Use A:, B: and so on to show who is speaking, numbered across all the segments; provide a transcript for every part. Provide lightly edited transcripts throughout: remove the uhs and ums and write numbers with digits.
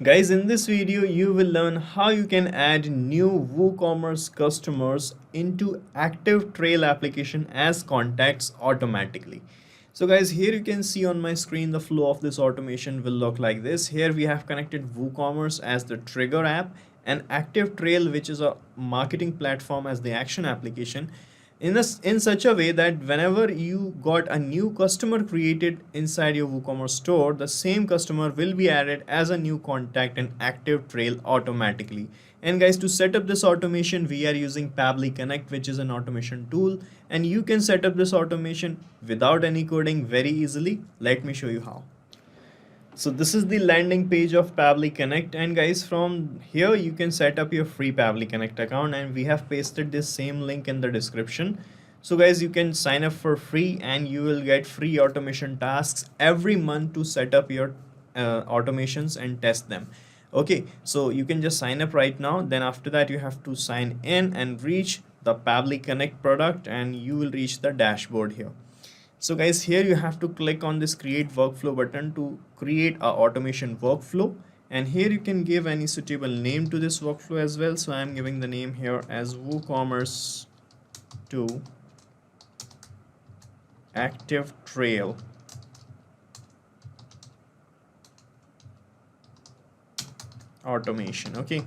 A: Guys, in this video, you will learn how you can add new WooCommerce customers into ActiveTrail application as contacts automatically. So guys, here you can see on my screen the flow of this automation will look like this. Here we have connected WooCommerce as the trigger app and ActiveTrail, which is a marketing platform, as the action application in such a way that whenever you got a new customer created inside your WooCommerce store, the same customer will be added as a new contact in ActiveTrail automatically. And guys, to set up this automation, we are using Pabbly Connect, which is an automation tool, and you can set up this automation without any coding very easily. Let me show you how. So this is the landing page of Pabbly Connect, and guys, from here you can set up your free Pabbly Connect account, and we have pasted this same link in the description. So guys, you can sign up for free and you will get free automation tasks every month to set up your automations and test them. Okay, so you can just sign up right now. Then after that you have to sign in and reach the Pabbly Connect product, and you will reach the dashboard here. So guys, here you have to click on this create workflow button to create a automation workflow, and here you can give any suitable name to this workflow as well. So I am giving the name here as WooCommerce to ActiveTrail Automation. Okay,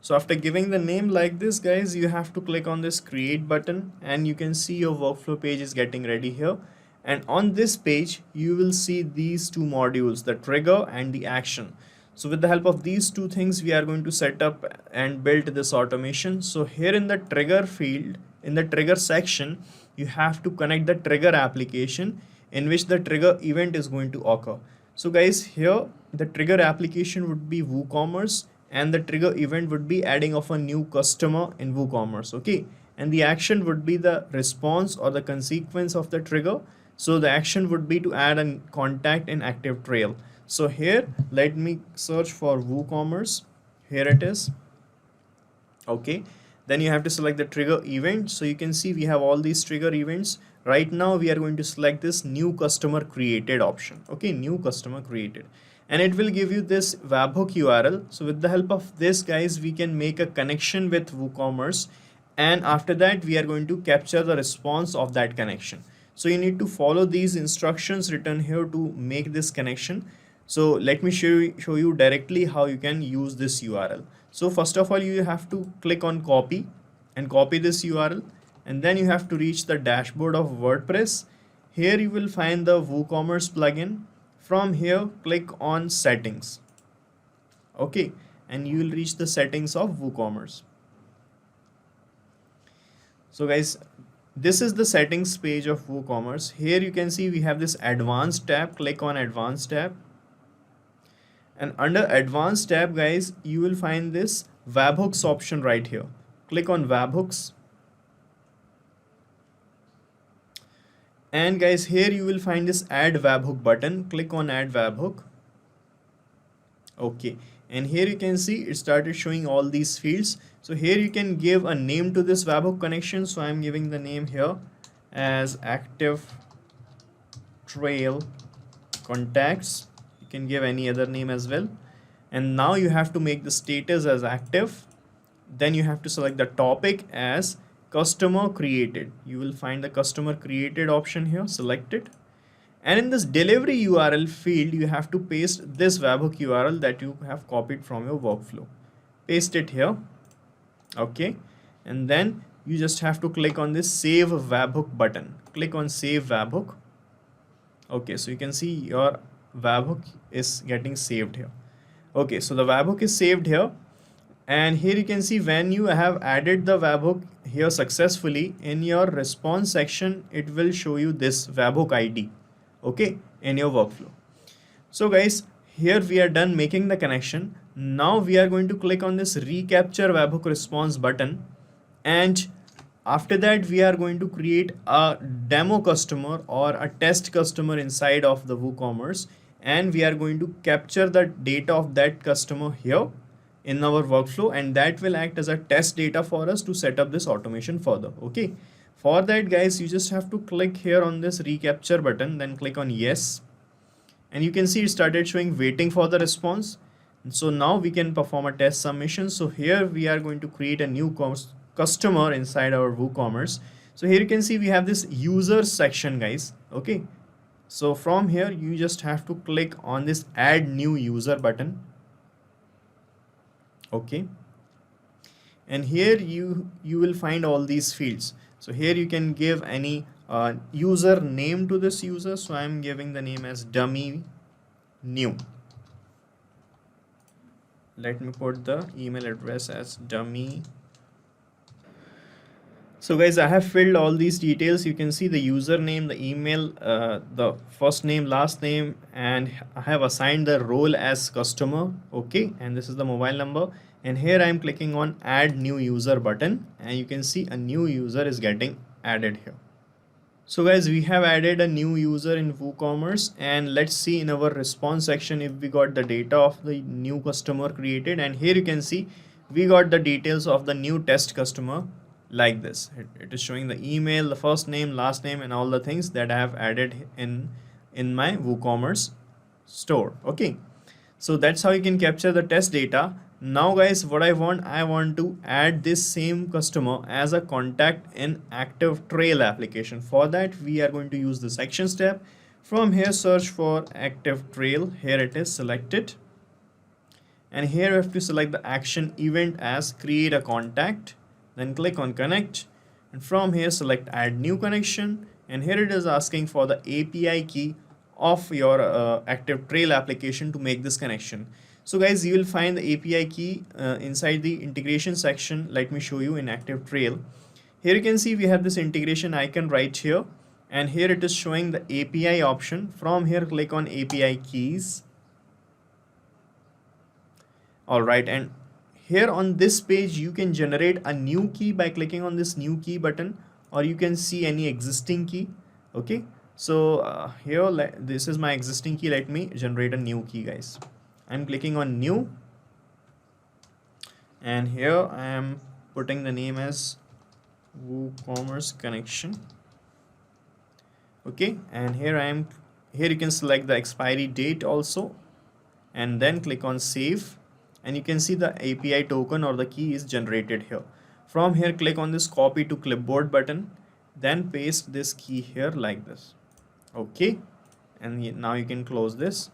A: so after giving the name like this, guys, you have to click on this create button, and you can see your workflow page is getting ready here. And on this page, you will see these two modules, the trigger and the action. So with the help of these two things, we are going to set up and build this automation. So here in the trigger field, in the trigger section, you have to connect the trigger application in which the trigger event is going to occur. So guys, here the trigger application would be WooCommerce, and the trigger event would be adding of a new customer in WooCommerce. Okay, and the action would be the response or the consequence of the trigger. So the action would be to add a contact in ActiveTrail. So here, let me search for WooCommerce. Here it is. Okay, then you have to select the trigger event. So you can see we have all these trigger events. Right now we are going to select this new customer created option. Okay, new customer created, and it will give you this webhook URL. So with the help of this, guys, we can make a connection with WooCommerce, and after that we are going to capture the response of that connection. So you need to follow these instructions written here to make this connection. So let me show you directly how you can use this URL. So first of all, you have to click on copy and copy this URL, and then you have to reach the dashboard of WordPress. Here you will find the WooCommerce plugin. From here, click on settings. Okay, and you will reach the settings of WooCommerce. So guys, this is the settings page of WooCommerce. Here you can see we have this advanced tab. Click on advanced tab, and under advanced tab, guys, you will find this webhooks option right here. Click on webhooks, and guys, here you will find this add webhook button. Click on add webhook. Okay, and here you can see it started showing all these fields. So here you can give a name to this webhook connection. So I'm giving the name here as ActiveTrail Contacts. You can give any other name as well. And now you have to make the status as active. Then you have to select the topic as customer created. You will find the customer created option here. Select it. And in this delivery URL field, you have to paste this webhook URL that you have copied from your workflow. Paste it here. Okay, and then you just have to click on this save webhook button. Click on save webhook. Okay, so you can see your webhook is getting saved here. Okay, so the webhook is saved here, and here you can see when you have added the webhook here successfully, in your response section it will show you this webhook ID. Okay, in your workflow. So guys, here we are done making the connection. Now we are going to click on this recapture webhook response button, and after that we are going to create a demo customer or a test customer inside of the WooCommerce, and we are going to capture the data of that customer here in our workflow, and that will act as a test data for us to set up this automation further. Okay, for that, guys, you just have to click here on this recapture button, then click on yes, and you can see it started showing waiting for the response. So now we can perform a test submission. So here we are going to create a new customer inside our WooCommerce. So here you can see we have this user section, guys. Okay, so from here you just have to click on this add new user button. Okay, and here you will find all these fields. So here you can give any user name to this user. So I'm giving the name as dummy new. Let me put the email address as dummy. So guys, I have filled all these details. You can see the username, the email, the first name, last name, and I have assigned the role as customer. Okay, and this is the mobile number. And here I am clicking on add new user button, and you can see a new user is getting added here. So guys, we have added a new user in WooCommerce, and let's see in our response section if we got the data of the new customer created. And here you can see we got the details of the new test customer like this. It is showing the email, the first name, last name, and all the things that I have added in my WooCommerce store. Okay, so that's how you can capture the test data. Now guys, what I want to add this same customer as a contact in ActiveTrail application. For that we are going to use the sections tab. From here search for ActiveTrail. Here it is, select it, and here you have to select the action event as create a contact. Then click on connect, and from here select add new connection, and here it is asking for the API key of your ActiveTrail application to make this connection. So guys, you will find the API key inside the integration section. Let me show you in ActiveTrail. Here you can see we have this integration icon right here, and here it is showing the API option. From here click on API keys. Alright, and here on this page you can generate a new key by clicking on this new key button, or you can see any existing key. Okay, so here this is my existing key. Let me generate a new key, guys. I'm clicking on new, and here I am putting the name as WooCommerce connection. Okay, and here you can select the expiry date also, and then click on save, and you can see the API token or the key is generated here. From here click on this copy to clipboard button, then paste this key here like this. Okay, and now you can close this,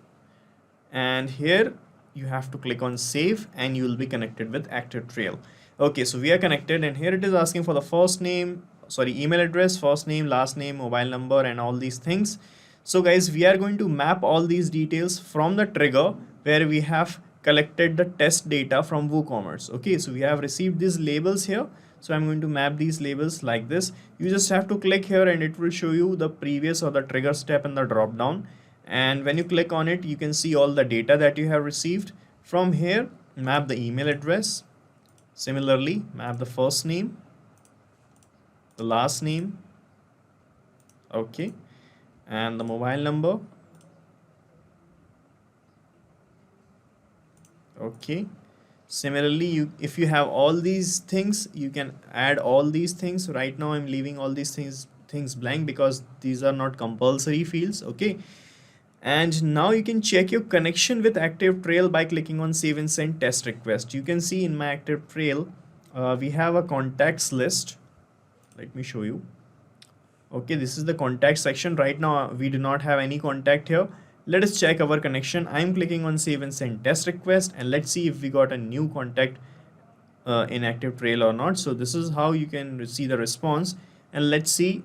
A: and here you have to click on save, and you will be connected with ActiveTrail. Okay, so we are connected, and here it is asking for the email address, first name, last name, mobile number, and all these things. So guys, we are going to map all these details from the trigger where we have collected the test data from WooCommerce. Okay, so we have received these labels here. So I'm going to map these labels like this. You just have to click here, and it will show you the previous or the trigger step in the drop down. And when you click on it, you can see all the data that you have received. From here, map the email address. Similarly, map the first name, the last name, okay, and the mobile number. Okay, similarly, if you have all these things, you can add all these things. Right now I'm leaving all these things blank because these are not compulsory fields. Okay, and now you can check your connection with ActiveTrail by clicking on save and send test request. You can see in my ActiveTrail we have a contacts list. Let me show you. Okay, this is the contact section. Right now we do not have any contact here. Let us check our connection. I'm clicking on save and send test request, and let's see if we got a new contact in ActiveTrail or not. So this is how you can see the response, and let's see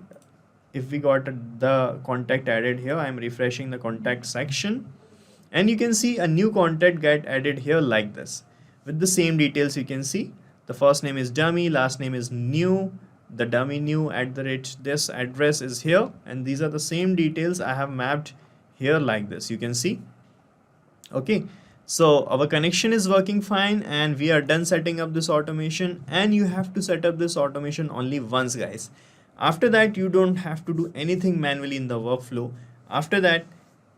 A: if we got the contact added here. I'm refreshing the contact section, and you can see a new contact get added here like this with the same details. You can see the first name is dummy, last name is new, the dummy new @ this address is here, and these are the same details I have mapped here like this. You can see. Okay, so our connection is working fine, and we are done setting up this automation. And you have to set up this automation only once, guys. After that, you don't have to do anything manually in the workflow. After that,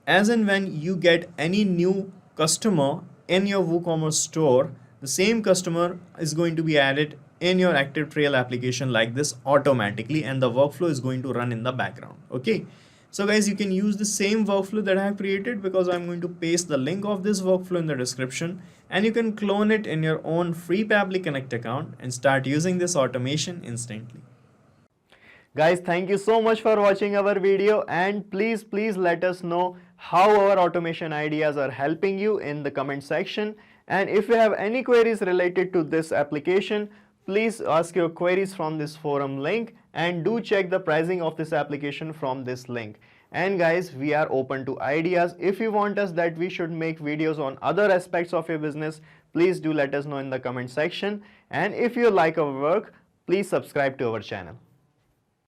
A: as and when you get any new customer in your WooCommerce store, the same customer is going to be added in your ActiveTrail application like this automatically, and the workflow is going to run in the background. Okay, So guys, you can use the same workflow that I have created, because I'm going to paste the link of this workflow in the description, and you can clone it in your own free Pabbly Connect account and start using this automation instantly.
B: Guys, thank you so much for watching our video, and please let us know how our automation ideas are helping you in the comment section. And if you have any queries related to this application, please ask your queries from this forum link, and do check the pricing of this application from this link. And guys, we are open to ideas. If you want us that we should make videos on other aspects of your business, please do let us know in the comment section. And if you like our work, please subscribe to our channel.